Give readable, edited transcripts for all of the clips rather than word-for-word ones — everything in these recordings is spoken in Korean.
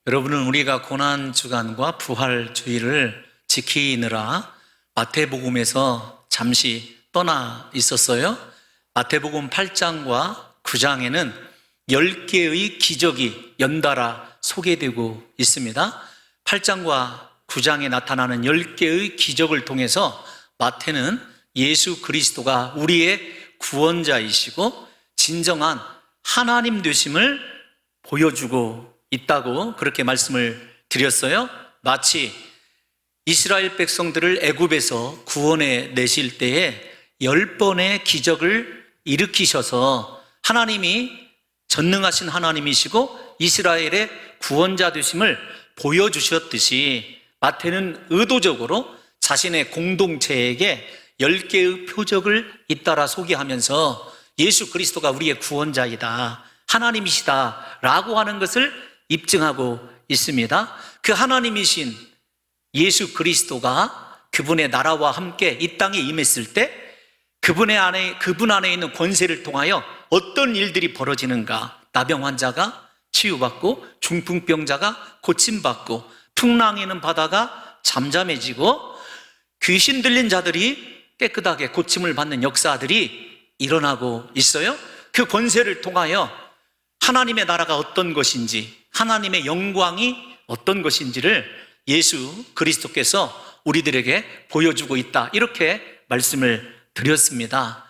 여러분은 우리가 고난주간과 부활주의를 지키느라 마태복음에서 잠시 떠나 있었어요. 마태복음 8장과 9장에는 10개의 기적이 연달아 소개되고 있습니다. 8장과 9장에 나타나는 10개의 기적을 통해서 마태는 예수 그리스도가 우리의 구원자이시고 진정한 하나님 되심을 보여주고 있다고 그렇게 말씀을 드렸어요. 마치 이스라엘 백성들을 애굽에서 구원해 내실 때에 10번의 기적을 일으키셔서 하나님이 전능하신 하나님이시고 이스라엘의 구원자 되심을 보여주셨듯이 마태는 의도적으로 자신의 공동체에게 10개의 표적을 잇따라 소개하면서 예수 그리스도가 우리의 구원자이다, 하나님이시다 라고 하는 것을 입증하고 있습니다. 그 하나님이신 예수 그리스도가 그분의 나라와 함께 이 땅에 임했을 때 그분 안에 있는 권세를 통하여 어떤 일들이 벌어지는가? 나병 환자가 치유받고 중풍병자가 고침받고 풍랑이는 바다가 잠잠해지고 귀신 들린 자들이 깨끗하게 고침을 받는 역사들이 일어나고 있어요. 그 권세를 통하여 하나님의 나라가 어떤 것인지, 하나님의 영광이 어떤 것인지를 예수 그리스도께서 우리들에게 보여주고 있다, 이렇게 말씀을 드렸습니다.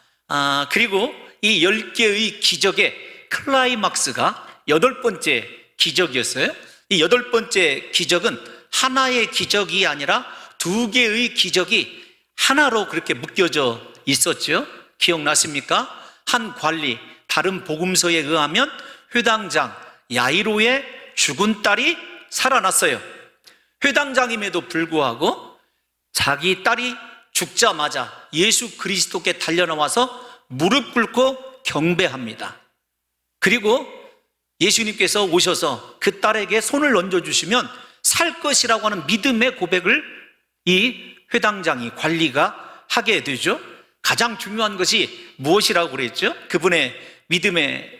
그리고 이 10개의 기적의 클라이막스가 8번째 기적이었어요. 이 8번째 기적은 하나의 기적이 아니라 2개의 기적이 하나로 그렇게 묶여져 있었죠. 기억나십니까? 한 관리, 다른 복음서에 의하면 회당장 야이로의 죽은 딸이 살아났어요. 회당장임에도 불구하고 자기 딸이 죽자마자 예수 그리스도께 달려나와서 무릎 꿇고 경배합니다. 그리고 예수님께서 오셔서 그 딸에게 손을 얹어주시면 살 것이라고 하는 믿음의 고백을 이 회당장이, 관리가 하게 되죠. 가장 중요한 것이 무엇이라고 그랬죠? 그분의 믿음의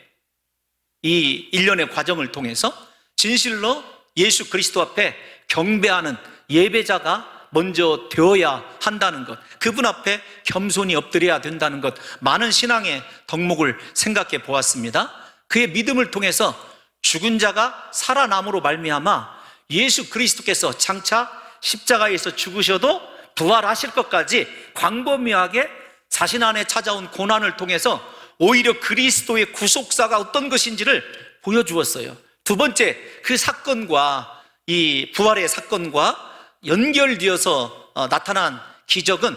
이 일련의 과정을 통해서 진실로 예수 그리스도 앞에 경배하는 예배자가 먼저 되어야 한다는 것, 그분 앞에 겸손히 엎드려야 된다는 것, 많은 신앙의 덕목을 생각해 보았습니다. 그의 믿음을 통해서 죽은 자가 살아남으로 말미암아 예수 그리스도께서 장차 십자가에서 죽으셔도 부활하실 것까지 광범위하게 자신 안에 찾아온 고난을 통해서 오히려 그리스도의 구속사가 어떤 것인지를 보여주었어요. 두 번째, 그 사건과 이 부활의 사건과 연결되어서 나타난 기적은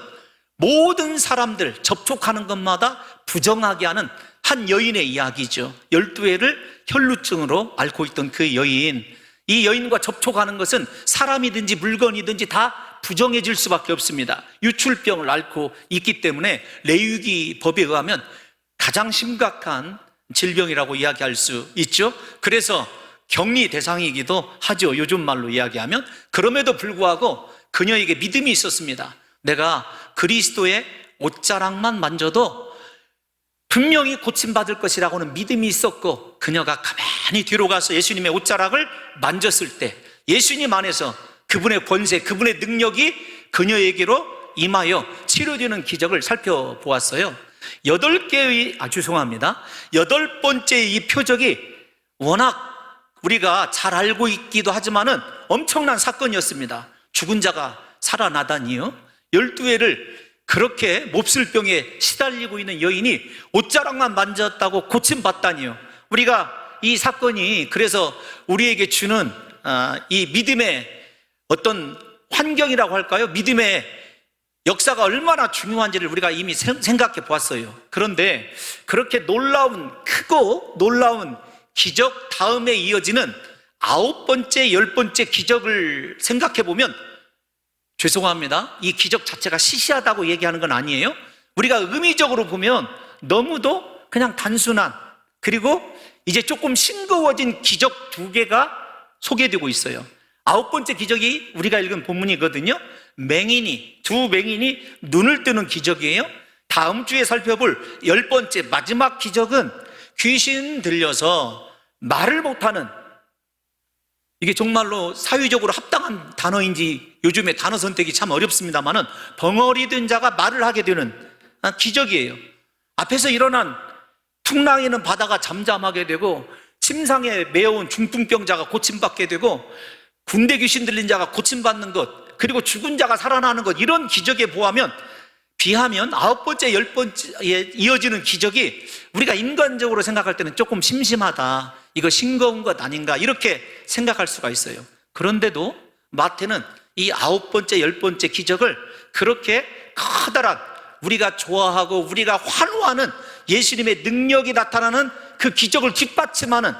모든 사람들 접촉하는 것마다 부정하게 하는 한 여인의 이야기죠. 12회를 혈루증으로 앓고 있던 그 여인, 이 여인과 접촉하는 것은 사람이든지 물건이든지 다 부정해질 수밖에 없습니다. 유출병을 앓고 있기 때문에 레위기 법에 의하면 가장 심각한 질병이라고 이야기할 수 있죠. 그래서 격리 대상이기도 하죠, 요즘 말로 이야기하면. 그럼에도 불구하고 그녀에게 믿음이 있었습니다. 내가 그리스도의 옷자락만 만져도 분명히 고침받을 것이라고는 믿음이 있었고, 그녀가 가만히 뒤로 가서 예수님의 옷자락을 만졌을 때 예수님 안에서 그분의 권세, 그분의 능력이 그녀에게로 임하여 치료되는 기적을 살펴보았어요. 8번째 이 표적이 워낙 우리가 잘 알고 있기도 하지만은 엄청난 사건이었습니다. 죽은 자가 살아나다니요. 12회를 그렇게 몹쓸 병에 시달리고 있는 여인이 옷자락만 만졌다고 고침받다니요. 우리가 이 사건이 그래서 우리에게 주는 이 믿음의 어떤 환경이라고 할까요? 믿음의 역사가 얼마나 중요한지를 우리가 이미 생각해 보았어요. 그런데 그렇게 크고 놀라운 기적 다음에 이어지는 9번째, 10번째 기적을 생각해 보면, 죄송합니다, 이 기적 자체가 시시하다고 얘기하는 건 아니에요. 우리가 의미적으로 보면 너무도 그냥 단순한, 그리고 이제 조금 싱거워진 기적 2개가 소개되고 있어요. 9번째 기적이 우리가 읽은 본문이거든요. 두 맹인이 눈을 뜨는 기적이에요. 다음 주에 살펴볼 10번째 마지막 기적은 귀신 들려서 말을 못하는 이게 정말로 사회적으로 합당한 단어인지 요즘에 단어 선택이 참 어렵습니다만은 벙어리 된 자가 말을 하게 되는 기적이에요. 앞에서 일어난 풍랑이는 바다가 잠잠하게 되고, 침상에 매어온 중풍병자가 고침받게 되고, 군대 귀신 들린 자가 고침받는 것, 그리고 죽은 자가 살아나는 것, 이런 기적에 비하면 9번째, 10번째에 이어지는 기적이 우리가 인간적으로 생각할 때는 조금 심심하다, 이거 싱거운 것 아닌가, 이렇게 생각할 수가 있어요. 그런데도 마태는 이 9번째, 10번째 기적을 그렇게 커다란, 우리가 좋아하고 우리가 환호하는 예수님의 능력이 나타나는 그 기적을 뒷받침하는,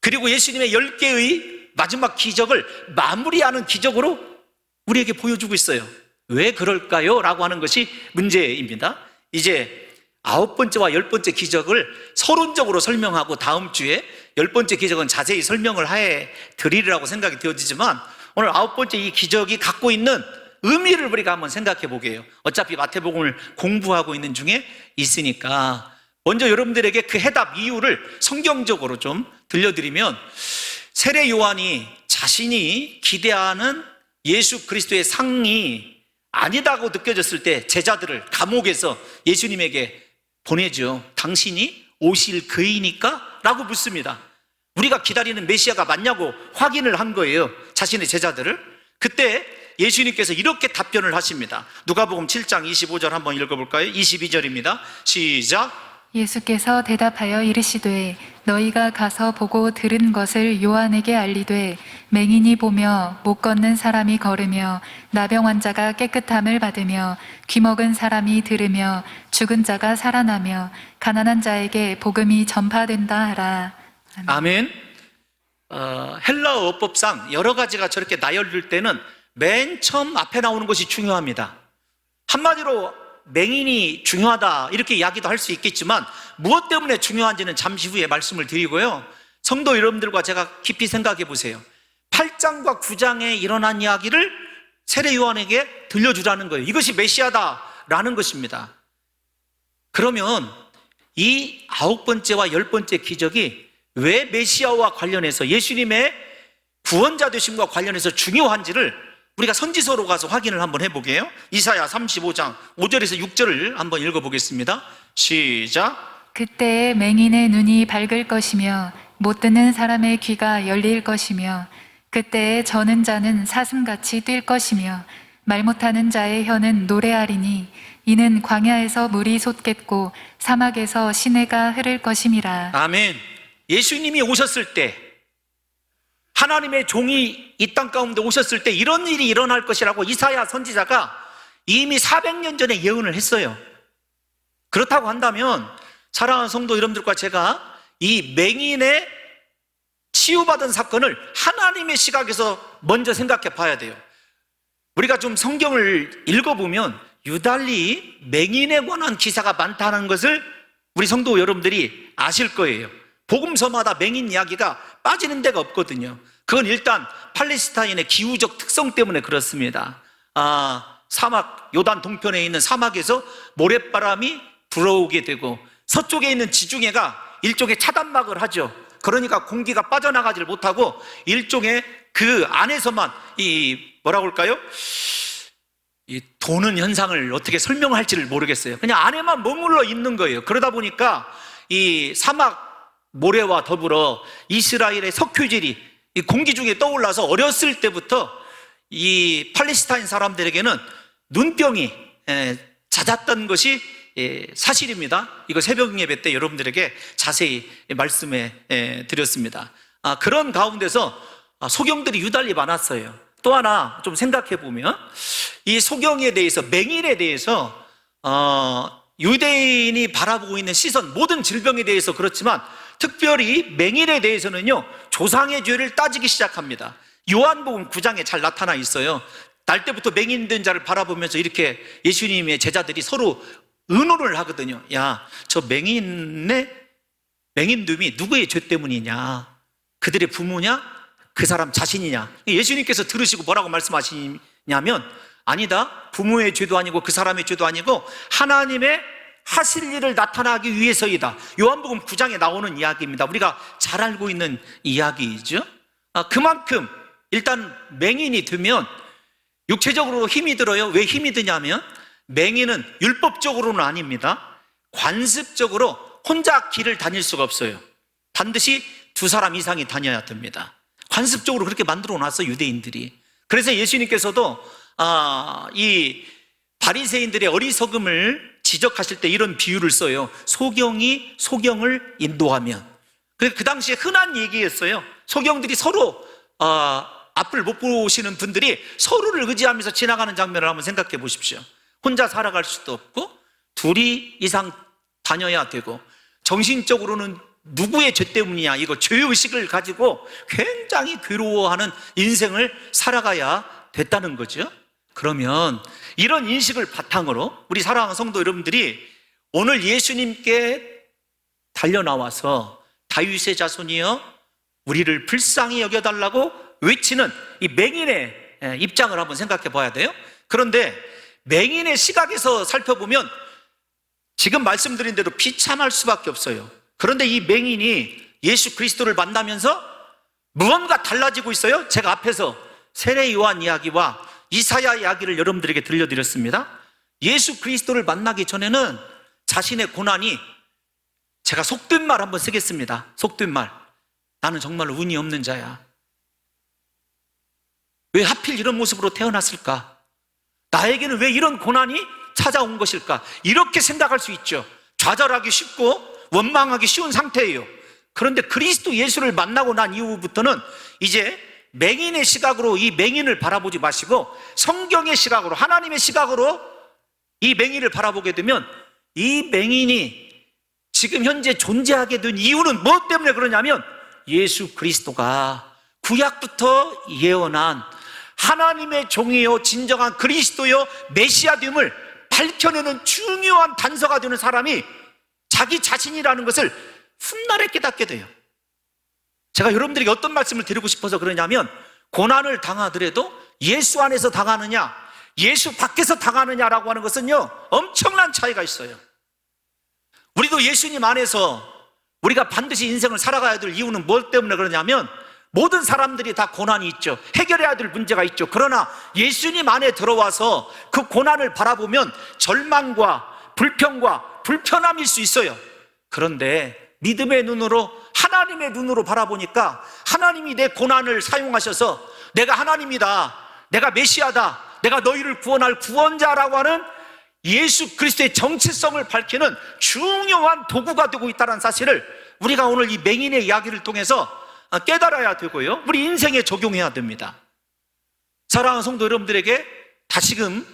그리고 예수님의 10개의 마지막 기적을 마무리하는 기적으로 우리에게 보여주고 있어요. 왜 그럴까요? 라고 하는 것이 문제입니다. 이제 9번째와 10번째 기적을 서론적으로 설명하고 다음 주에 10번째 기적은 자세히 설명을 해 드리리라고 생각이 되어지지만, 오늘 9번째 이 기적이 갖고 있는 의미를 우리가 한번 생각해 보게요. 어차피 마태복음을 공부하고 있는 중에 있으니까 먼저 여러분들에게 그 해답 이유를 성경적으로 좀 들려드리면, 세례 요한이 자신이 기대하는 예수 그리스도의 상이 아니다고 느껴졌을 때 제자들을 감옥에서 예수님에게 보내죠. 당신이 오실 그이니까? 라고 묻습니다. 우리가 기다리는 메시아가 맞냐고 확인을 한 거예요, 자신의 제자들을. 그때 예수님께서 이렇게 답변을 하십니다. 누가복음 7장 25절 한번 읽어볼까요? 22절입니다. 시작. 예수께서 대답하여 이르시되 너희가 가서 보고 들은 것을 요한에게 알리되, 맹인이 보며 못 걷는 사람이 걸으며 나병 환자가 깨끗함을 받으며 귀먹은 사람이 들으며 죽은 자가 살아나며 가난한 자에게 복음이 전파된다 하라. 아멘. 헬라어 어법상 여러 가지가 저렇게 나열될 때는 맨 처음 앞에 나오는 것이 중요합니다. 한마디로 맹인이 중요하다 이렇게 이야기도 할 수 있겠지만, 무엇 때문에 중요한지는 잠시 후에 말씀을 드리고요. 성도 여러분들과 제가 깊이 생각해 보세요. 8장과 9장에 일어난 이야기를 세례 요한에게 들려주라는 거예요. 이것이 메시아다라는 것입니다. 그러면 이 9번째와 10번째 기적이 왜 메시아와 관련해서, 예수님의 구원자 되심과 관련해서 중요한지를 우리가 선지서로 가서 확인을 한번 해보게요. 이사야 35장 5절에서 6절을 한번 읽어보겠습니다. 시작. 그때에 맹인의 눈이 밝을 것이며 못 듣는 사람의 귀가 열릴 것이며, 그때에 저는 자는 사슴같이 뛸 것이며 말 못하는 자의 혀는 노래하리니, 이는 광야에서 물이 솟겠고 사막에서 시내가 흐를 것임이라. 아멘. 예수님이 오셨을 때, 하나님의 종이 이 땅 가운데 오셨을 때 이런 일이 일어날 것이라고 이사야 선지자가 이미 400년 전에 예언을 했어요. 그렇다고 한다면 사랑하는 성도 여러분들과 제가 이 맹인의 치유받은 사건을 하나님의 시각에서 먼저 생각해 봐야 돼요. 우리가 좀 성경을 읽어보면 유달리 맹인에 관한 기사가 많다는 것을 우리 성도 여러분들이 아실 거예요. 복음서마다 맹인 이야기가 빠지는 데가 없거든요. 그건 일단 팔레스타인의 기후적 특성 때문에 그렇습니다. 사막, 요단 동편에 있는 사막에서 모래바람이 불어오게 되고, 서쪽에 있는 지중해가 일종의 차단막을 하죠. 그러니까 공기가 빠져나가지를 못하고 일종의 그 안에서만 뭐라고 할까요? 이 도는 현상을 어떻게 설명할지를 모르겠어요. 그냥 안에만 머물러 있는 거예요. 그러다 보니까 이 사막 모래와 더불어 이스라엘의 석유질이 이 공기 중에 떠올라서 어렸을 때부터 이 팔레스타인 사람들에게는 눈병이 잦았던 것이 사실입니다. 이거 새벽 예배 때 여러분들에게 자세히 말씀해 드렸습니다. 그런 가운데서 소경들이 유달리 많았어요. 또 하나 좀 생각해 보면, 이 소경에 대해서, 맹인에 대해서 유대인이 바라보고 있는 시선, 모든 질병에 대해서 그렇지만 특별히 맹인에 대해서는요, 조상의 죄를 따지기 시작합니다. 요한복음 9장에 잘 나타나 있어요. 날 때부터 맹인된 자를 바라보면서 이렇게 예수님의 제자들이 서로 의논을 하거든요. 야, 저 맹인의 맹인됨이 누구의 죄 때문이냐? 그들의 부모냐? 그 사람 자신이냐? 예수님께서 들으시고 뭐라고 말씀하시냐면, 아니다, 부모의 죄도 아니고 그 사람의 죄도 아니고 하나님의 하실 일을 나타나기 위해서이다. 요한복음 9장에 나오는 이야기입니다. 우리가 잘 알고 있는 이야기이죠. 그만큼 일단 맹인이 되면 육체적으로 힘이 들어요. 왜 힘이 드냐면 맹인은 율법적으로는 아닙니다. 관습적으로 혼자 길을 다닐 수가 없어요. 반드시 두 사람 이상이 다녀야 됩니다. 관습적으로 그렇게 만들어 놨어, 유대인들이. 그래서 예수님께서도 이 바리새인들의 어리석음을 지적하실 때 이런 비유를 써요. 소경이 소경을 인도하면. 그 당시에 흔한 얘기였어요. 소경들이 서로 앞을 못 보시는 분들이 서로를 의지하면서 지나가는 장면을 한번 생각해 보십시오. 혼자 살아갈 수도 없고 둘이 이상 다녀야 되고, 정신적으로는 누구의 죄 때문이냐, 이거 죄의식을 가지고 굉장히 괴로워하는 인생을 살아가야 됐다는 거죠. 그러면 이런 인식을 바탕으로 우리 사랑하는 성도 여러분들이 오늘 예수님께 달려나와서 다윗의 자손이여 우리를 불쌍히 여겨달라고 외치는 이 맹인의 입장을 한번 생각해 봐야 돼요. 그런데 맹인의 시각에서 살펴보면 지금 말씀드린 대로 비참할 수밖에 없어요. 그런데 이 맹인이 예수 그리스도를 만나면서 무언가 달라지고 있어요. 제가 앞에서 세례 요한 이야기와 이사야 이야기를 여러분들에게 들려드렸습니다. 예수 그리스도를 만나기 전에는 자신의 고난이, 제가 속된 말 한번 쓰겠습니다. 속된 말. 나는 정말 운이 없는 자야. 왜 하필 이런 모습으로 태어났을까? 나에게는 왜 이런 고난이 찾아온 것일까? 이렇게 생각할 수 있죠. 좌절하기 쉽고 원망하기 쉬운 상태예요. 그런데 그리스도 예수를 만나고 난 이후부터는 이제 맹인의 시각으로 이 맹인을 바라보지 마시고 성경의 시각으로, 하나님의 시각으로 이 맹인을 바라보게 되면 이 맹인이 지금 현재 존재하게 된 이유는 무엇 때문에 그러냐면 예수 그리스도가 구약부터 예언한 하나님의 종이요 진정한 그리스도요 메시아됨을 밝혀내는 중요한 단서가 되는 사람이 자기 자신이라는 것을 훗날에 깨닫게 돼요. 제가 여러분들에게 어떤 말씀을 드리고 싶어서 그러냐면, 고난을 당하더라도 예수 안에서 당하느냐 예수 밖에서 당하느냐라고 하는 것은요 엄청난 차이가 있어요. 우리도 예수님 안에서 우리가 반드시 인생을 살아가야 될 이유는 뭘 때문에 그러냐면, 모든 사람들이 다 고난이 있죠. 해결해야 될 문제가 있죠. 그러나 예수님 안에 들어와서 그 고난을 바라보면 절망과 불평과 불편함일 수 있어요. 그런데 믿음의 눈으로, 하나님의 눈으로 바라보니까 하나님이 내 고난을 사용하셔서 내가 하나님이다, 내가 메시아다, 내가 너희를 구원할 구원자라고 하는 예수 그리스도의 정체성을 밝히는 중요한 도구가 되고 있다는 사실을 우리가 오늘 이 맹인의 이야기를 통해서 깨달아야 되고요, 우리 인생에 적용해야 됩니다. 사랑하는 성도 여러분들에게 다시금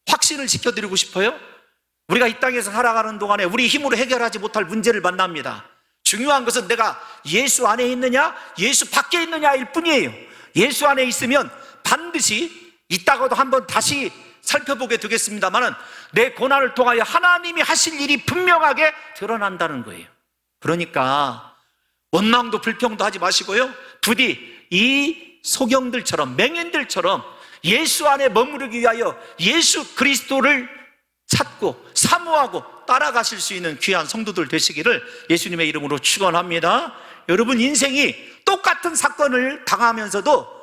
확신을 지켜드리고 싶어요. 우리가 이 땅에서 살아가는 동안에 우리 힘으로 해결하지 못할 문제를 만납니다. 중요한 것은 내가 예수 안에 있느냐 예수 밖에 있느냐일 뿐이에요. 예수 안에 있으면 반드시, 이따가도 한번 다시 살펴보게 되겠습니다만은, 내 고난을 통하여 하나님이 하실 일이 분명하게 드러난다는 거예요. 그러니까 원망도 불평도 하지 마시고요, 부디 이 소경들처럼, 맹인들처럼 예수 안에 머무르기 위하여 예수 그리스도를 찾고 사모하고 따라가실 수 있는 귀한 성도들 되시기를 예수님의 이름으로 축원합니다. 여러분, 인생이 똑같은 사건을 당하면서도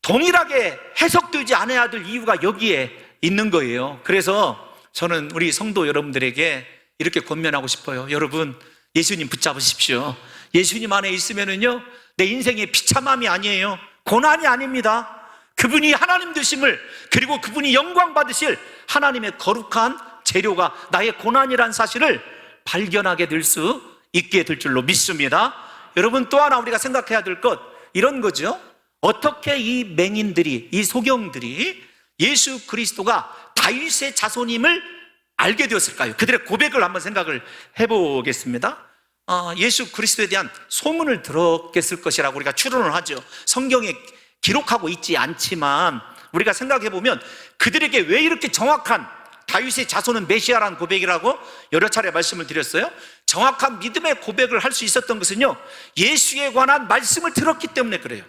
동일하게 해석되지 않아야 될 이유가 여기에 있는 거예요. 그래서 저는 우리 성도 여러분들에게 이렇게 권면하고 싶어요. 여러분, 예수님 붙잡으십시오. 예수님 안에 있으면은요, 내 인생의 비참함이 아니에요. 고난이 아닙니다. 그분이 하나님 되심을, 그리고 그분이 영광 받으실 하나님의 거룩한 재료가 나의 고난이란 사실을 발견하게 될 수 있게 될 줄로 믿습니다. 여러분, 또 하나 우리가 생각해야 될 것, 이런 거죠. 어떻게 이 맹인들이, 이 소경들이 예수 그리스도가 다윗의 자손임을 알게 되었을까요? 그들의 고백을 한번 생각을 해보겠습니다. 예수 그리스도에 대한 소문을 들었겠을 것이라고 우리가 추론을 하죠. 성경에 기록하고 있지 않지만 우리가 생각해보면 그들에게 왜 이렇게 정확한 다윗의 자손은 메시아라는 고백이라고 여러 차례 말씀을 드렸어요? 정확한 믿음의 고백을 할 수 있었던 것은요, 예수에 관한 말씀을 들었기 때문에 그래요.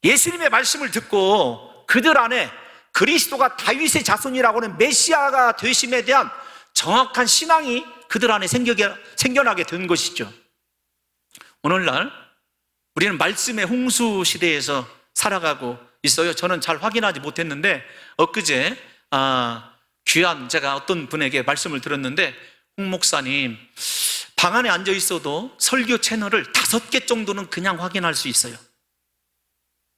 예수님의 말씀을 듣고 그들 안에 그리스도가 다윗의 자손이라고 하는 메시아가 되심에 대한 정확한 신앙이 그들 안에 생겨나게 된 것이죠. 오늘날 우리는 말씀의 홍수 시대에서 살아가고 있어요. 저는 잘 확인하지 못했는데 엊그제 귀한 제가 어떤 분에게 말씀을 들었는데, 홍 목사님, 방 안에 앉아 있어도 설교 채널을 5개 정도는 그냥 확인할 수 있어요.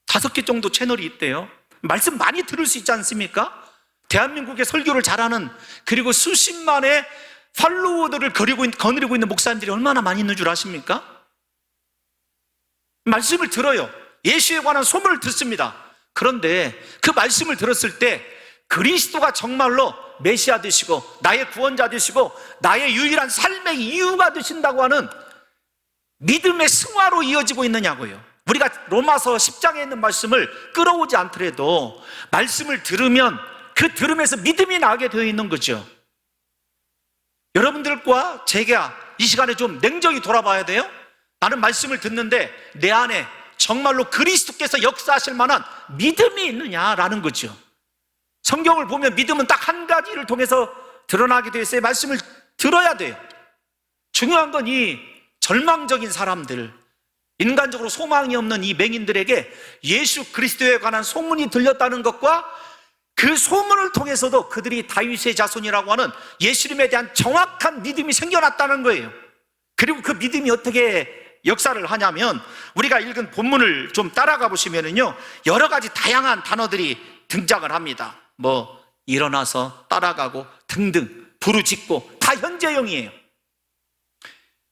5개 정도 채널이 있대요. 말씀 많이 들을 수 있지 않습니까? 대한민국의 설교를 잘하는, 그리고 수십만의 팔로워들을 거느리고 있는 목사님들이 얼마나 많이 있는 줄 아십니까? 말씀을 들어요. 예수에 관한 소문을 듣습니다. 그런데 그 말씀을 들었을 때 그리스도가 정말로 메시아 되시고 나의 구원자 되시고 나의 유일한 삶의 이유가 되신다고 하는 믿음의 승화로 이어지고 있느냐고요. 우리가 로마서 10장에 있는 말씀을 끌어오지 않더라도 말씀을 들으면 그 들음에서 믿음이 나게 되어 있는 거죠. 여러분들과 제가 이 시간에 좀 냉정히 돌아봐야 돼요. 나는 말씀을 듣는데 내 안에 정말로 그리스도께서 역사하실 만한 믿음이 있느냐라는 거죠. 성경을 보면 믿음은 딱 한 가지를 통해서 드러나게 되어 있어요. 말씀을 들어야 돼요. 중요한 건 이 절망적인 사람들, 인간적으로 소망이 없는 이 맹인들에게 예수 그리스도에 관한 소문이 들렸다는 것과 그 소문을 통해서도 그들이 다윗의 자손이라고 하는 예수님에 대한 정확한 믿음이 생겨났다는 거예요. 그리고 그 믿음이 어떻게 역사를 하냐면, 우리가 읽은 본문을 좀 따라가 보시면은요, 여러 가지 다양한 단어들이 등장을 합니다. 일어나서, 따라가고 등등, 부르짖고, 다 현재형이에요.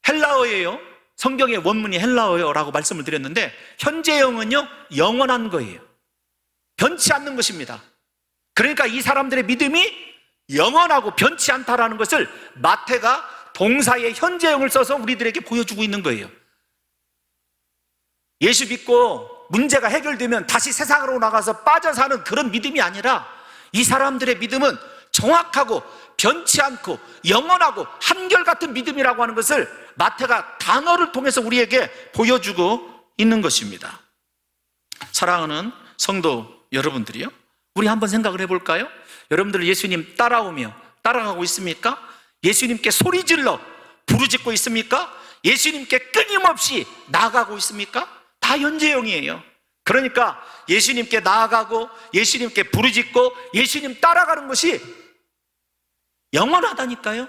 헬라어예요. 성경의 원문이 헬라어라고 말씀을 드렸는데, 현재형은요 영원한 거예요. 변치 않는 것입니다. 그러니까 이 사람들의 믿음이 영원하고 변치 않다라는 것을 마태가 동사의 현재형을 써서 우리들에게 보여주고 있는 거예요. 예수 믿고 문제가 해결되면 다시 세상으로 나가서 빠져 사는 그런 믿음이 아니라, 이 사람들의 믿음은 정확하고 변치 않고 영원하고 한결같은 믿음이라고 하는 것을 마태가 단어를 통해서 우리에게 보여주고 있는 것입니다. 사랑하는 성도 여러분들이요, 우리 한번 생각을 해볼까요? 여러분들 예수님 따라가고 있습니까? 예수님께 소리질러 부르짖고 있습니까? 예수님께 끊임없이 나아가고 있습니까? 다 현재형이에요. 그러니까 예수님께 나아가고 예수님께 부르짖고 예수님 따라가는 것이 영원하다니까요.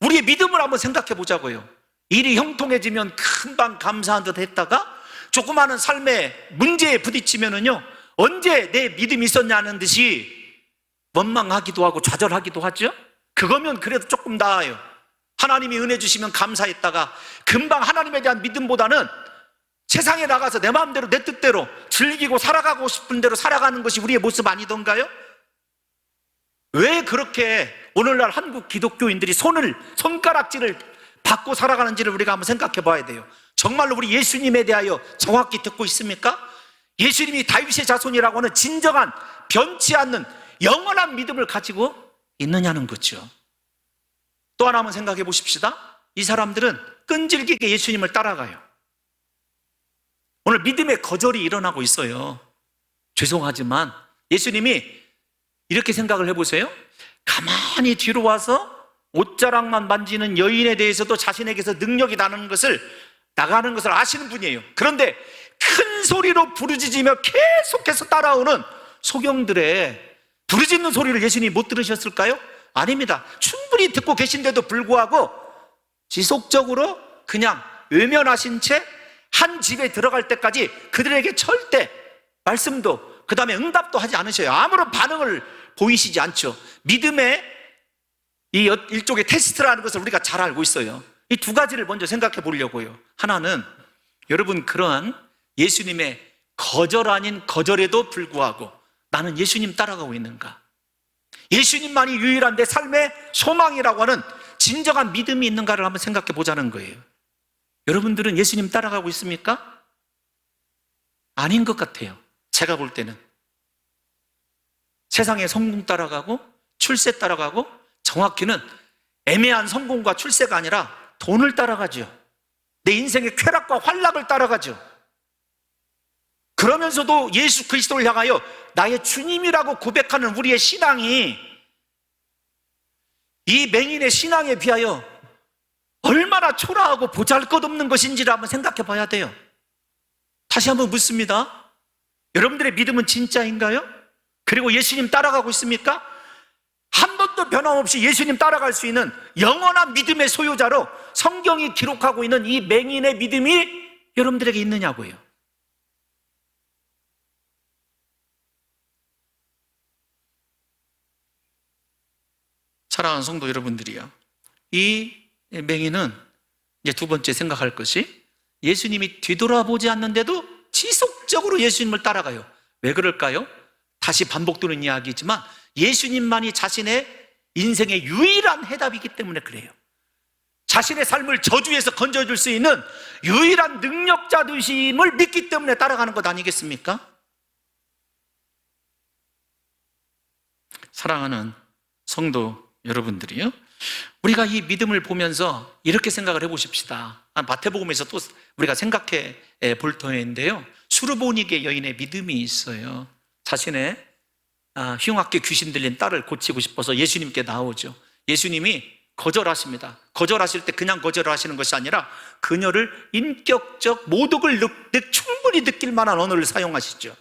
우리의 믿음을 한번 생각해 보자고요. 일이 형통해지면 금방 감사한 듯 했다가 조그마한 삶의 문제에 부딪히면은요, 언제 내 믿음이 있었냐는 듯이 원망하기도 하고 좌절하기도 하죠. 그거면 그래도 조금 나아요. 하나님이 은혜 주시면 감사했다가 금방 하나님에 대한 믿음보다는 세상에 나가서 내 마음대로 내 뜻대로 즐기고 살아가고 싶은 대로 살아가는 것이 우리의 모습 아니던가요? 왜 그렇게 오늘날 한국 기독교인들이 손가락질을 받고 살아가는지를 우리가 한번 생각해 봐야 돼요. 정말로 우리 예수님에 대하여 정확히 듣고 있습니까? 예수님이 다윗의 자손이라고 하는 진정한 변치 않는 영원한 믿음을 가지고 있느냐는 거죠. 또 하나 한번 생각해 보십시다. 이 사람들은 끈질기게 예수님을 따라가요. 오늘 믿음의 거절이 일어나고 있어요. 죄송하지만 예수님이 이렇게 생각을 해보세요. 가만히 뒤로 와서 옷자락만 만지는 여인에 대해서도 자신에게서 능력이 나가는 것을 아시는 분이에요. 그런데 큰 소리로 부르짖으며 계속해서 따라오는 소경들의 부르짖는 소리를 예수님이 못 들으셨을까요? 아닙니다. 충분히 듣고 계신데도 불구하고 지속적으로 그냥 외면하신 채 한 집에 들어갈 때까지 그들에게 절대 말씀도 그 다음에 응답도 하지 않으셔요. 아무런 반응을 보이시지 않죠. 믿음의 이 일종의 테스트라는 것을 우리가 잘 알고 있어요. 이 두 가지를 먼저 생각해 보려고요. 하나는, 여러분, 그러한 예수님의 거절 아닌 거절에도 불구하고 나는 예수님 따라가고 있는가? 예수님만이 유일한 내 삶의 소망이라고 하는 진정한 믿음이 있는가를 한번 생각해 보자는 거예요. 여러분들은 예수님 따라가고 있습니까? 아닌 것 같아요. 제가 볼 때는 세상의 성공 따라가고 출세 따라가고, 정확히는 애매한 성공과 출세가 아니라 돈을 따라가죠. 내 인생의 쾌락과 환락을 따라가죠. 그러면서도 예수 그리스도를 향하여 나의 주님이라고 고백하는 우리의 신앙이 이 맹인의 신앙에 비하여 얼마나 초라하고 보잘것없는 것인지를 한번 생각해 봐야 돼요. 다시 한번 묻습니다. 여러분들의 믿음은 진짜인가요? 그리고 예수님 따라가고 있습니까? 한 번도 변함없이 예수님 따라갈 수 있는 영원한 믿음의 소유자로 성경이 기록하고 있는 이 맹인의 믿음이 여러분들에게 있느냐고요. 사랑하는 성도 여러분들이요, 이 맹인은 이제 두 번째 생각할 것이 예수님이 뒤돌아보지 않는데도 지속적으로 예수님을 따라가요. 왜 그럴까요? 다시 반복되는 이야기지만 예수님만이 자신의 인생의 유일한 해답이기 때문에 그래요. 자신의 삶을 저주에서 건져줄 수 있는 유일한 능력자 되심을 믿기 때문에 따라가는 것 아니겠습니까? 사랑하는 성도 여러분들이요, 우리가 이 믿음을 보면서 이렇게 생각을 해보십시다. 마태복음에서 또 우리가 생각해 볼 터인데요, 수르보니게 여인의 믿음이 있어요. 자신의 흉악게 귀신 들린 딸을 고치고 싶어서 예수님께 나오죠. 예수님이 거절하십니다. 거절하실 때 그냥 거절하시는 것이 아니라 그녀를 인격적 모독을 충분히 느낄 만한 언어를 사용하시죠.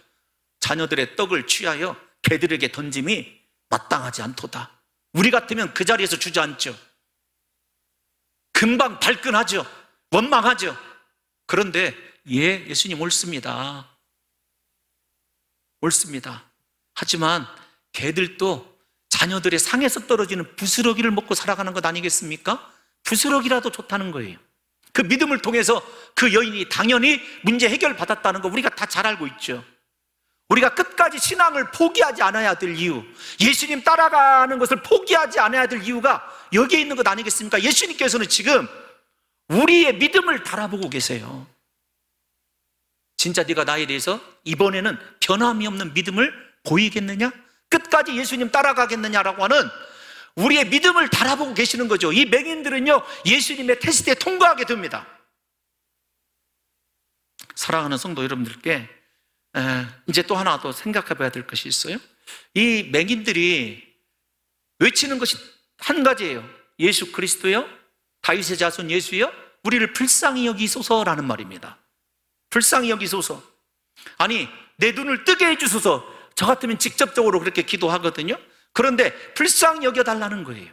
자녀들의 떡을 취하여 개들에게 던짐이 마땅하지 않도다. 우리 같으면 그 자리에서 주저앉죠. 금방 발끈하죠. 원망하죠. 그런데 예수님 옳습니다. 옳습니다. 하지만 개들도 자녀들의 상에서 떨어지는 부스러기를 먹고 살아가는 것 아니겠습니까? 부스러기라도 좋다는 거예요. 그 믿음을 통해서 그 여인이 당연히 문제 해결 받았다는 거 우리가 다 잘 알고 있죠. 우리가 끝까지 신앙을 포기하지 않아야 될 이유, 예수님 따라가는 것을 포기하지 않아야 될 이유가 여기에 있는 것 아니겠습니까? 예수님께서는 지금 우리의 믿음을 바라보고 계세요. 진짜 네가 나에 대해서 이번에는 변함이 없는 믿음을 보이겠느냐? 끝까지 예수님 따라가겠느냐라고 하는 우리의 믿음을 바라보고 계시는 거죠. 이 맹인들은요, 예수님의 테스트에 통과하게 됩니다. 사랑하는 성도 여러분들께 이제 또 하나 더 생각해 봐야 될 것이 있어요. 이 맹인들이 외치는 것이 한 가지예요. 예수 그리스도요, 다윗의 자손 예수요, 우리를 불쌍히 여기소서라는 말입니다. 불쌍히 여기소서. 아니, 내 눈을 뜨게 해주소서. 저 같으면 직접적으로 그렇게 기도하거든요. 그런데 불쌍히 여겨달라는 거예요.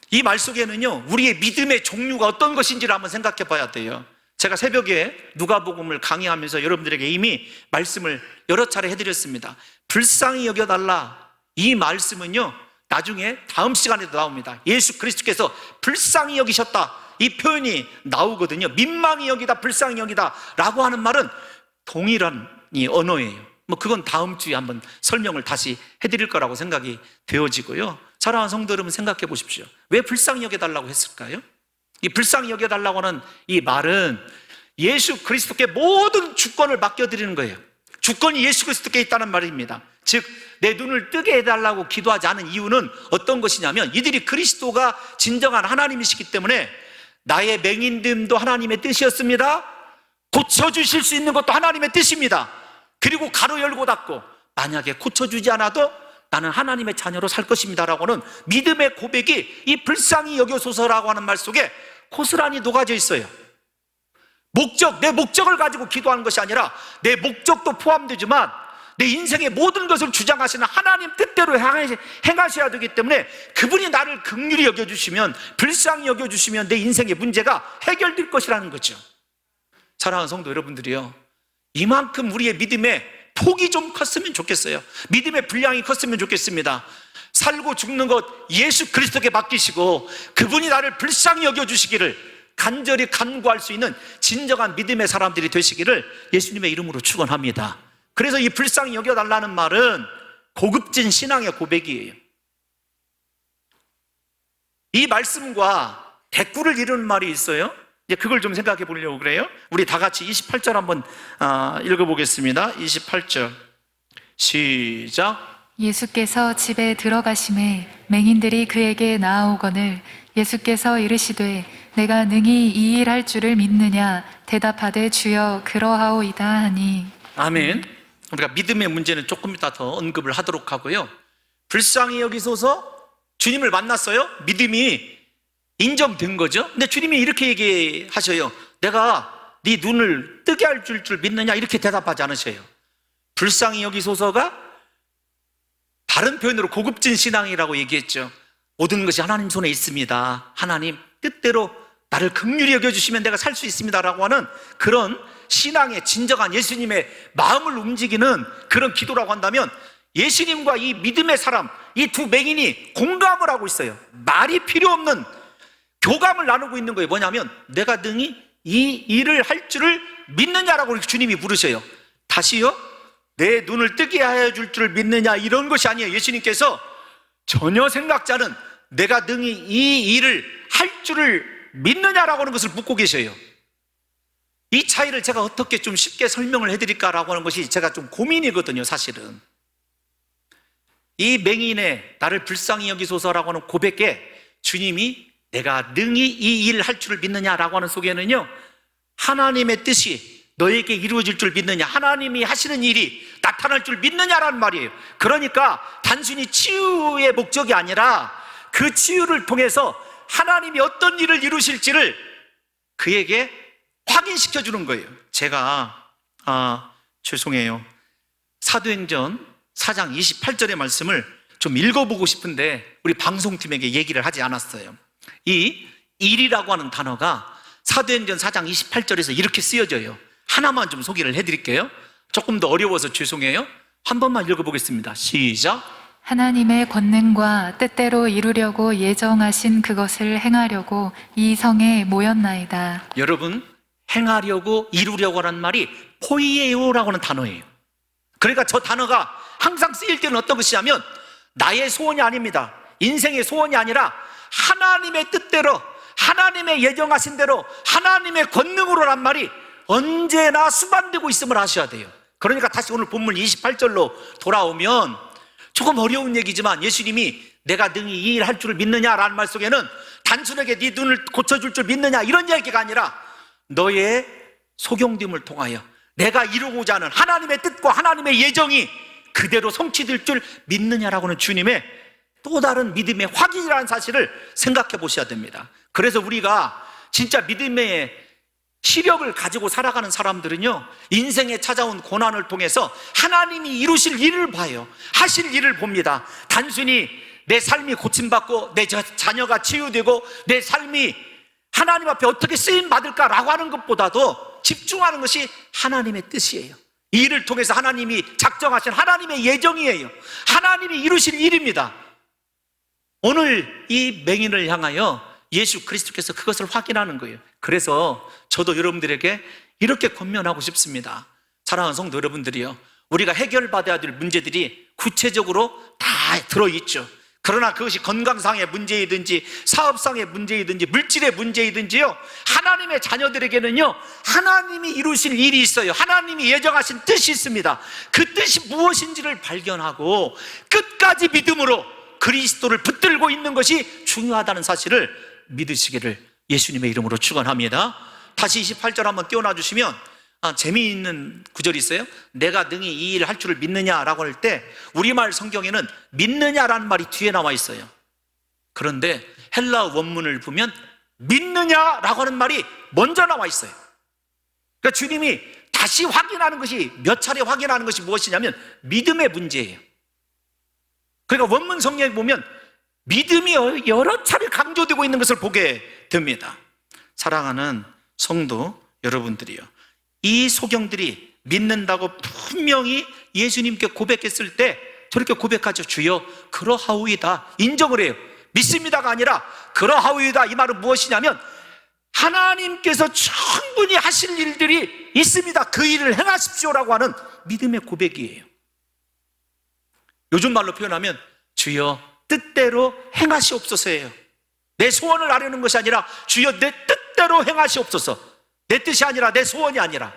이 말 속에는요, 우리의 믿음의 종류가 어떤 것인지를 한번 생각해 봐야 돼요. 제가 새벽에 누가복음을 강의하면서 여러분들에게 이미 말씀을 여러 차례 해드렸습니다. 불쌍히 여겨달라, 이 말씀은요, 나중에 다음 시간에도 나옵니다. 예수 그리스도께서 불쌍히 여기셨다, 이 표현이 나오거든요. 민망히 여기다, 불쌍히 여기다 라고 하는 말은 동일한 이 언어예요. 그건 다음 주에 한번 설명을 다시 해드릴 거라고 생각이 되어지고요. 사랑하는 성도 여러분, 생각해 보십시오. 왜 불쌍히 여겨달라고 했을까요? 이 불쌍히 여겨달라고 하는 이 말은 예수 그리스도께 모든 주권을 맡겨드리는 거예요. 주권이 예수 그리스도께 있다는 말입니다. 즉, 내 눈을 뜨게 해달라고 기도하지 않은 이유는 어떤 것이냐면, 이들이 그리스도가 진정한 하나님이시기 때문에 나의 맹인됨도 하나님의 뜻이었습니다. 고쳐주실 수 있는 것도 하나님의 뜻입니다. 그리고 가로 열고 닫고, 만약에 고쳐주지 않아도 나는 하나님의 자녀로 살 것입니다 라고는 믿음의 고백이 이 불쌍히 여겨소서라고 하는 말 속에 고스란히 녹아져 있어요. 내 목적을 가지고 기도하는 것이 아니라 내 목적도 포함되지만 내 인생의 모든 것을 주장하시는 하나님 뜻대로 행하셔야 되기 때문에 그분이 나를 긍휼히 여겨주시면, 불쌍히 여겨주시면 내 인생의 문제가 해결될 것이라는 거죠. 사랑하는 성도 여러분들이요, 이만큼 우리의 믿음의 폭이 좀 컸으면 좋겠어요. 믿음의 분량이 컸으면 좋겠습니다. 살고 죽는 것 예수 그리스도께 맡기시고 그분이 나를 불쌍히 여겨주시기를 간절히 간구할 수 있는 진정한 믿음의 사람들이 되시기를 예수님의 이름으로 축원합니다. 그래서 이 불쌍히 여겨달라는 말은 고급진 신앙의 고백이에요. 이 말씀과 대꾸를 이루는 말이 있어요. 이제 그걸 좀 생각해 보려고 그래요. 우리 다 같이 28절 한번 읽어보겠습니다. 28절 시작. 예수께서 집에 들어가심에 맹인들이 그에게 나아오거늘 예수께서 이르시되 내가 능히 이 일 할 줄을 믿느냐 대답하되 주여 그러하오이다 하니. 아멘. 우리가 믿음의 문제는 조금 이따 더 언급을 하도록 하고요. 불쌍히 여기소서, 주님을 만났어요. 믿음이 인정된 거죠. 근데 주님이 이렇게 얘기하셔요. 내가 네 눈을 뜨게 할 줄 믿느냐 이렇게 대답하지 않으셔요. 불쌍히 여기소서가 다른 표현으로 고급진 신앙이라고 얘기했죠. 모든 것이 하나님 손에 있습니다. 하나님 뜻대로 나를 긍휼히 여겨주시면 내가 살 수 있습니다 라고 하는 그런 신앙의 진정한 예수님의 마음을 움직이는 그런 기도라고 한다면, 예수님과 이 믿음의 사람, 이 두 맹인이 공감을 하고 있어요. 말이 필요 없는 교감을 나누고 있는 거예요. 뭐냐면 내가 능히 이 일을 할 줄을 믿느냐라고 주님이 물으셔요. 다시요, 내 눈을 뜨게 하여 줄 줄 믿느냐 이런 것이 아니에요. 예수님께서 전혀 생각지 않은 내가 능히 이 일을 할 줄을 믿느냐라고 하는 것을 묻고 계셔요. 이 차이를 제가 어떻게 좀 쉽게 설명을 해드릴까라고 하는 것이 제가 좀 고민이거든요. 사실은 이 맹인의 나를 불쌍히 여기소서라고 하는 고백에 주님이 내가 능히 이 일을 할 줄을 믿느냐라고 하는 속에는요, 하나님의 뜻이 너에게 이루어질 줄 믿느냐, 하나님이 하시는 일이 나타날 줄 믿느냐라는 말이에요. 그러니까 단순히 치유의 목적이 아니라 그 치유를 통해서 하나님이 어떤 일을 이루실지를 그에게 확인시켜 주는 거예요. 제가 죄송해요, 사도행전 4장 28절의 말씀을 좀 읽어보고 싶은데 우리 방송팀에게 얘기를 하지 않았어요. 이 일이라고 하는 단어가 사도행전 4장 28절에서 이렇게 쓰여져요. 하나만 좀 소개를 해드릴게요. 조금 더 어려워서 죄송해요. 한 번만 읽어보겠습니다. 시작. 하나님의 권능과 뜻대로 이루려고 예정하신 그것을 행하려고 이 성에 모였나이다. 여러분, 행하려고 이루려고 하는 말이 포이에오라고 하는 단어예요. 그러니까 저 단어가 항상 쓰일 때는 어떤 것이냐면 나의 소원이 아닙니다. 인생의 소원이 아니라 하나님의 뜻대로, 하나님의 예정하신 대로, 하나님의 권능으로란 말이 언제나 수반되고 있음을 아셔야 돼요. 그러니까 다시 오늘 본문 28절로 돌아오면 조금 어려운 얘기지만 예수님이 내가 능히 이 일 할 줄을 믿느냐라는 말 속에는 단순하게 네 눈을 고쳐줄 줄 믿느냐 이런 얘기가 아니라 너의 속용됨을 통하여 내가 이루고자 하는 하나님의 뜻과 하나님의 예정이 그대로 성취될 줄 믿느냐라고 하는 주님의 또 다른 믿음의 확인이라는 사실을 생각해 보셔야 됩니다. 그래서 우리가 진짜 믿음의 시력을 가지고 살아가는 사람들은요, 인생에 찾아온 고난을 통해서 하나님이 이루실 일을 봐요. 하실 일을 봅니다. 단순히 내 삶이 고침받고 내 자녀가 치유되고 내 삶이 하나님 앞에 어떻게 쓰임 받을까라고 하는 것보다도 집중하는 것이 하나님의 뜻이에요. 이 일을 통해서 하나님이 작정하신 하나님의 예정이에요. 하나님이 이루실 일입니다. 오늘 이 맹인을 향하여 예수 그리스도께서 그것을 확인하는 거예요. 그래서 저도 여러분들에게 이렇게 권면하고 싶습니다. 사랑하는 성도 여러분들이요, 우리가 해결받아야 될 문제들이 구체적으로 다 들어있죠. 그러나 그것이 건강상의 문제이든지 사업상의 문제이든지 물질의 문제이든지요, 하나님의 자녀들에게는요 하나님이 이루실 일이 있어요. 하나님이 예정하신 뜻이 있습니다. 그 뜻이 무엇인지를 발견하고 끝까지 믿음으로 그리스도를 붙들고 있는 것이 중요하다는 사실을 믿으시기를 예수님의 이름으로 축원합니다. 다시 28절 한번 띄워놔 주시면 재미있는 구절이 있어요. 내가 능히 이 일을 할 줄을 믿느냐라고 할 때 우리말 성경에는 믿느냐라는 말이 뒤에 나와 있어요. 그런데 헬라어 원문을 보면 믿느냐라고 하는 말이 먼저 나와 있어요. 그러니까 주님이 다시 확인하는 것이, 몇 차례 확인하는 것이 무엇이냐면 믿음의 문제예요. 그러니까 원문 성경에 보면 믿음이 여러 차례 강조되고 있는 것을 보게 됩니다. 사랑하는 성도 여러분들이요, 이 소경들이 믿는다고 분명히 예수님께 고백했을 때 저렇게 고백하죠. 주여 그러하오이다, 인정을 해요. 믿습니다가 아니라 그러하오이다. 이 말은 무엇이냐면 하나님께서 충분히 하실 일들이 있습니다. 그 일을 행하십시오라고 하는 믿음의 고백이에요. 요즘 말로 표현하면 주여 뜻대로 행하시옵소서예요. 내 소원을 아뢰는 것이 아니라 주여 내 뜻대로 행하시옵소서. 내 뜻이 아니라 내 소원이 아니라.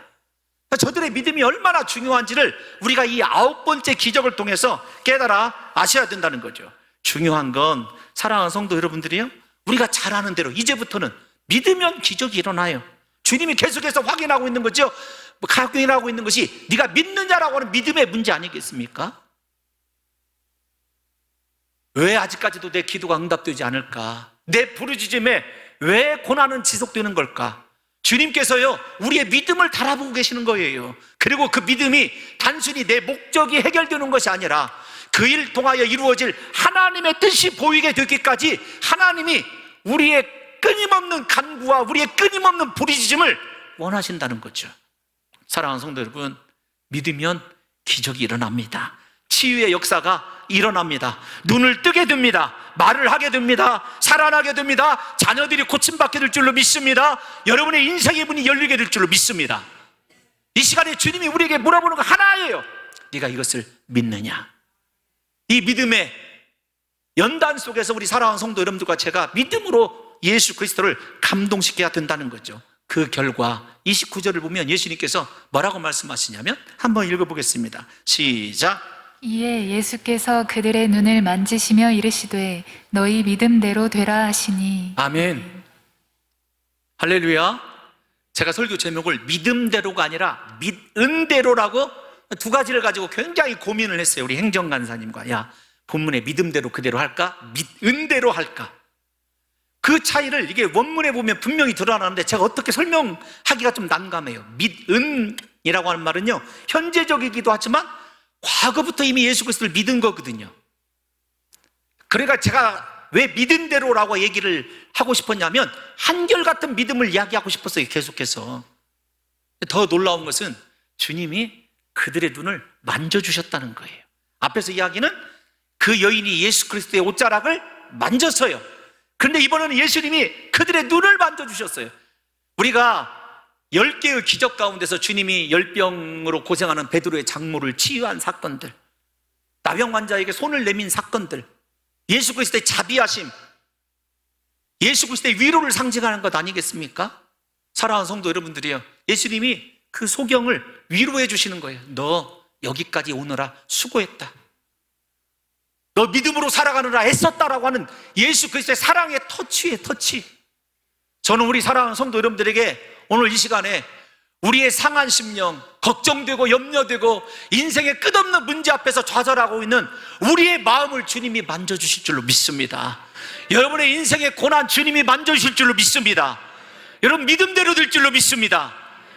저들의 믿음이 얼마나 중요한지를 우리가 이 9번째 기적을 통해서 깨달아 아셔야 된다는 거죠. 중요한 건 사랑하는 성도 여러분들이요, 우리가 잘 아는 대로 이제부터는 믿으면 기적이 일어나요. 주님이 계속해서 확인하고 있는 거죠. 확인하고 있는 것이 네가 믿느냐라고 하는 믿음의 문제 아니겠습니까? 왜 아직까지도 내 기도가 응답되지 않을까? 내 부르짖음에 왜 고난은 지속되는 걸까? 주님께서요, 우리의 믿음을 달아보고 계시는 거예요. 그리고 그 믿음이 단순히 내 목적이 해결되는 것이 아니라 그 일 통하여 이루어질 하나님의 뜻이 보이게 되기까지 하나님이 우리의 끊임없는 간구와 우리의 끊임없는 부르짖음을 원하신다는 거죠. 사랑하는 성도 여러분, 믿으면 기적이 일어납니다. 치유의 역사가 일어납니다. 눈을 뜨게 됩니다. 말을 하게 됩니다. 살아나게 됩니다. 자녀들이 고침받게 될 줄로 믿습니다. 여러분의 인생의 문이 열리게 될 줄로 믿습니다. 이 시간에 주님이 우리에게 물어보는 거 하나예요. 네가 이것을 믿느냐? 이 믿음의 연단 속에서 우리 사랑하는 성도 여러분들과 제가 믿음으로 예수 그리스도를 감동시켜야 된다는 거죠. 그 결과 29절을 보면 예수님께서 뭐라고 말씀하시냐면 한번 읽어보겠습니다. 시작. 이에 예수께서 그들의 눈을 만지시며 이르시되 너희 믿음대로 되라 하시니. 아멘. 할렐루야. 제가 설교 제목을 믿음대로가 아니라 믿은대로라고 두 가지를 가지고 굉장히 고민을 했어요. 우리 행정간사님과. 야, 본문에 믿음대로 그대로 할까? 믿은대로 할까? 그 차이를 이게 원문에 보면 분명히 드러나는데 제가 어떻게 설명하기가 좀 난감해요. 믿은이라고 하는 말은요, 현재적이기도 하지만 과거부터 이미 예수 그리스도를 믿은 거거든요. 그러니까 제가 왜 믿은 대로라고 얘기를 하고 싶었냐면 한결같은 믿음을 이야기하고 싶었어요. 계속해서. 더 놀라운 것은 주님이 그들의 눈을 만져주셨다는 거예요. 앞에서 이야기는 그 여인이 예수 그리스도의 옷자락을 만졌어요. 그런데 이번에는 예수님이 그들의 눈을 만져주셨어요. 우리가 10개의 기적 가운데서 주님이 열병으로 고생하는 베드로의 장모를 치유한 사건들, 나병 환자에게 손을 내민 사건들, 예수 그리스도의 자비하심, 예수 그리스도의 위로를 상징하는 것 아니겠습니까? 사랑하는 성도 여러분들이요, 예수님이 그 소경을 위로해 주시는 거예요. 너 여기까지 오느라 수고했다. 너 믿음으로 살아가느라 애썼다라고 하는 예수 그리스도의 사랑의 터치예요. 터치. 저는 우리 사랑하는 성도 여러분들에게 오늘 이 시간에 우리의 상한 심령, 걱정되고 염려되고 인생의 끝없는 문제 앞에서 좌절하고 있는 우리의 마음을 주님이 만져주실 줄로 믿습니다. 여러분의 인생의 고난 주님이 만져주실 줄로 믿습니다. 여러분 믿음대로 될 줄로 믿습니다.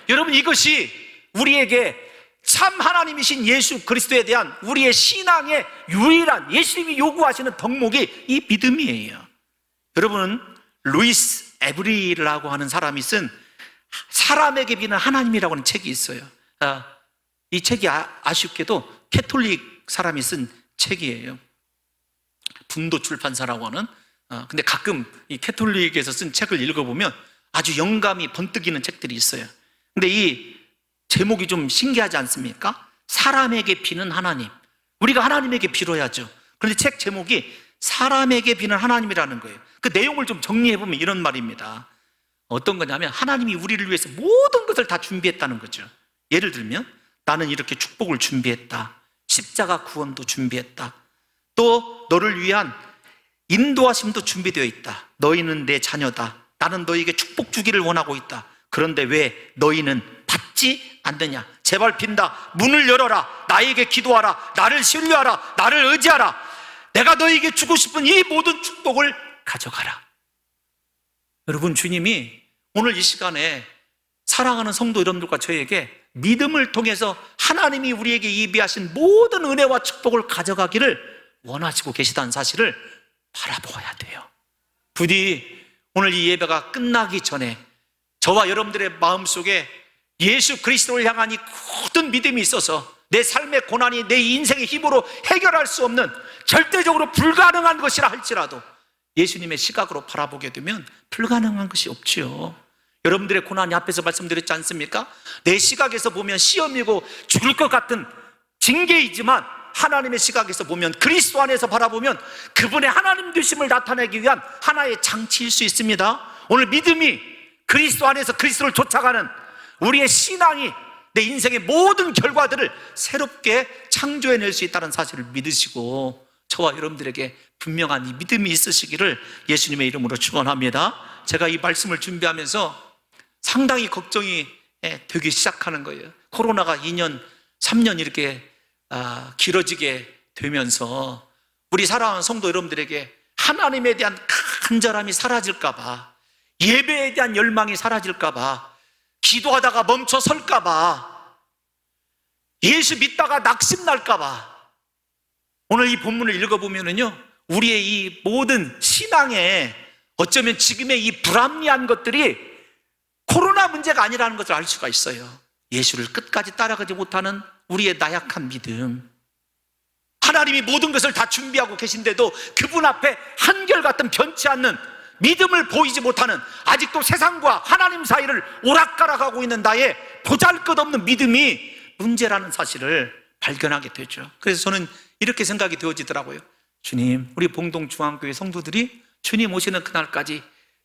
여러분 이것이 우리에게 참 하나님이신 예수 그리스도에 대한 우리의 신앙의 유일한, 예수님이 요구하시는 덕목이 이 믿음이에요. 여러분은 루이스 에브리라고 하는 사람이 쓴 사람에게 비는 하나님이라고 하는 책이 있어요. 이 책이 아쉽게도 캐톨릭 사람이 쓴 책이에요. 분도 출판사라고 하는. 근데 가끔 이 캐톨릭에서 쓴 책을 읽어보면 아주 영감이 번뜩이는 책들이 있어요. 근데 이 제목이 좀 신기하지 않습니까? 사람에게 비는 하나님. 우리가 하나님에게 빌어야죠. 그런데 책 제목이 사람에게 비는 하나님이라는 거예요. 그 내용을 좀 정리해보면 이런 말입니다. 어떤 거냐면 하나님이 우리를 위해서 모든 것을 다 준비했다는 거죠. 예를 들면 나는 이렇게 축복을 준비했다. 십자가 구원도 준비했다. 또 너를 위한 인도하심도 준비되어 있다. 너희는 내 자녀다. 나는 너희에게 축복 주기를 원하고 있다. 그런데 왜 너희는 받지 않느냐? 제발 빈다. 문을 열어라. 나에게 기도하라. 나를 신뢰하라. 나를 의지하라. 내가 너희에게 주고 싶은 이 모든 축복을 가져가라. 여러분, 주님이 오늘 이 시간에 사랑하는 성도 여러분들과 저에게 믿음을 통해서 하나님이 우리에게 예비하신 모든 은혜와 축복을 가져가기를 원하시고 계시다는 사실을 바라보아야 돼요. 부디 오늘 이 예배가 끝나기 전에 저와 여러분들의 마음속에 예수 그리스도를 향한 이 굳은 믿음이 있어서 내 삶의 고난이 내 인생의 힘으로 해결할 수 없는, 절대적으로 불가능한 것이라 할지라도 예수님의 시각으로 바라보게 되면 불가능한 것이 없지요. 여러분들의 고난이 앞에서 말씀드렸지 않습니까? 내 시각에서 보면 시험이고 죽을 것 같은 징계이지만 하나님의 시각에서 보면, 그리스도 안에서 바라보면 그분의 하나님 되심을 나타내기 위한 하나의 장치일 수 있습니다. 오늘 믿음이 그리스도 안에서 그리스도를 쫓아가는 우리의 신앙이 내 인생의 모든 결과들을 새롭게 창조해낼 수 있다는 사실을 믿으시고 저와 여러분들에게 분명한 이 믿음이 있으시기를 예수님의 이름으로 축원합니다. 제가 이 말씀을 준비하면서 상당히 걱정이 되기 시작하는 거예요. 코로나가 2년, 3년 이렇게 길어지게 되면서 우리 사랑하는 성도 여러분들에게 하나님에 대한 간절함이 사라질까 봐, 예배에 대한 열망이 사라질까 봐, 기도하다가 멈춰 설까봐, 예수 믿다가 낙심날까봐. 오늘 이 본문을 읽어보면은요, 우리의 이 모든 신앙에 어쩌면 지금의 이 불합리한 것들이 코로나 문제가 아니라는 것을 알 수가 있어요. 예수를 끝까지 따라가지 못하는 우리의 나약한 믿음. 하나님이 모든 것을 다 준비하고 계신데도 그분 앞에 한결같은 변치 않는 믿음을 보이지 못하는, 아직도 세상과 하나님 사이를 오락가락하고 있는 나의 보잘것없는 믿음이 문제라는 사실을 발견하게 되죠. 그래서 저는 이렇게 생각이 되어지더라고요. 주님, 우리 봉동중앙교회 성도들이 주님 오시는 그날까지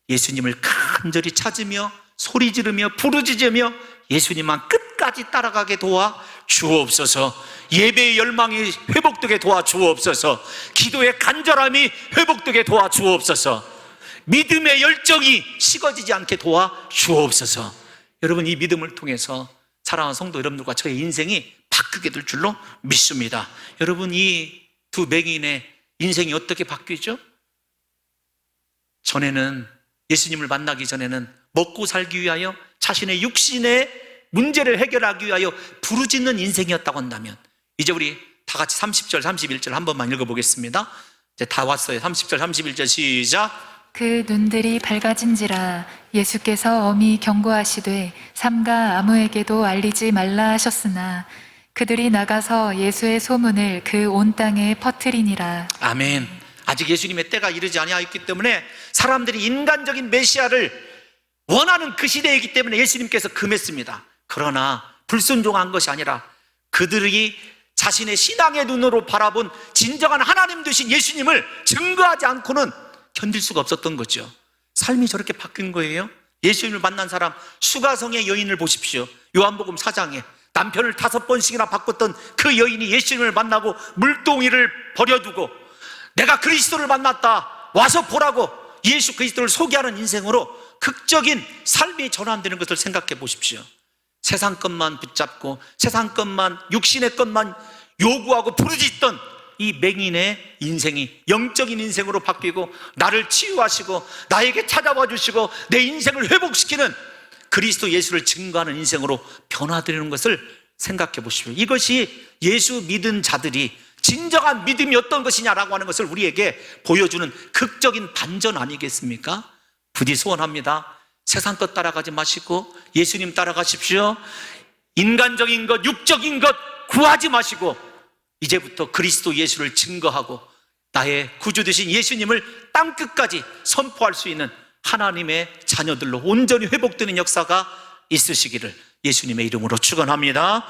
예수님을 간절히 찾으며 소리 지르며 부르짖으며 예수님만 끝까지 따라가게 도와 주옵소서. 예배의 열망이 회복되게 도와 주옵소서. 기도의 간절함이 회복되게 도와 주옵소서. 믿음의 열정이 식어지지 않게 도와 주옵소서. 여러분, 이 믿음을 통해서 사랑하는 성도 여러분들과 저의 인생이 바뀌게 될 줄로 믿습니다. 여러분, 이 두 맹인의 인생이 어떻게 바뀌죠? 전에는, 예수님을 만나기 전에는 먹고 살기 위하여 자신의 육신의 문제를 해결하기 위하여 부르짖는 인생이었다고 한다면, 이제 우리 다 같이 30절 31절 한 번만 읽어보겠습니다. 이제 다 왔어요. 30절 31절 시작. 그 눈들이 밝아진지라 예수께서 엄히 경고하시되 삼가 아무에게도 알리지 말라 하셨으나 그들이 나가서 예수의 소문을 그 온 땅에 퍼뜨리니라. 아멘. 아직 예수님의 때가 이르지 아니하였기 때문에 사람들이 인간적인 메시아를 원하는 그 시대이기 때문에 예수님께서 금했습니다. 그러나 불순종한 것이 아니라 그들이 자신의 신앙의 눈으로 바라본 진정한 하나님 되신 예수님을 증거하지 않고는 견딜 수가 없었던 거죠. 삶이 저렇게 바뀐 거예요. 예수님을 만난 사람, 수가성의 여인을 보십시오. 요한복음 4장에 남편을 5번씩이나 바꿨던 그 여인이 예수님을 만나고 물동이를 버려두고 내가 그리스도를 만났다, 와서 보라고 예수 그리스도를 소개하는 인생으로 극적인 삶이 전환되는 것을 생각해 보십시오. 세상 것만 붙잡고 세상 것만, 육신의 것만 요구하고 부르짖던 이 맹인의 인생이 영적인 인생으로 바뀌고 나를 치유하시고 나에게 찾아와 주시고 내 인생을 회복시키는 그리스도 예수를 증거하는 인생으로 변화되는 것을 생각해 보십시오. 이것이 예수 믿은 자들이 진정한 믿음이 어떤 것이냐라고 하는 것을 우리에게 보여주는 극적인 반전 아니겠습니까? 부디 소원합니다. 세상 것 따라가지 마시고 예수님 따라가십시오. 인간적인 것, 육적인 것 구하지 마시고 이제부터 그리스도 예수를 증거하고 나의 구주 되신 예수님을 땅끝까지 선포할 수 있는 하나님의 자녀들로 온전히 회복되는 역사가 있으시기를 예수님의 이름으로 축원합니다.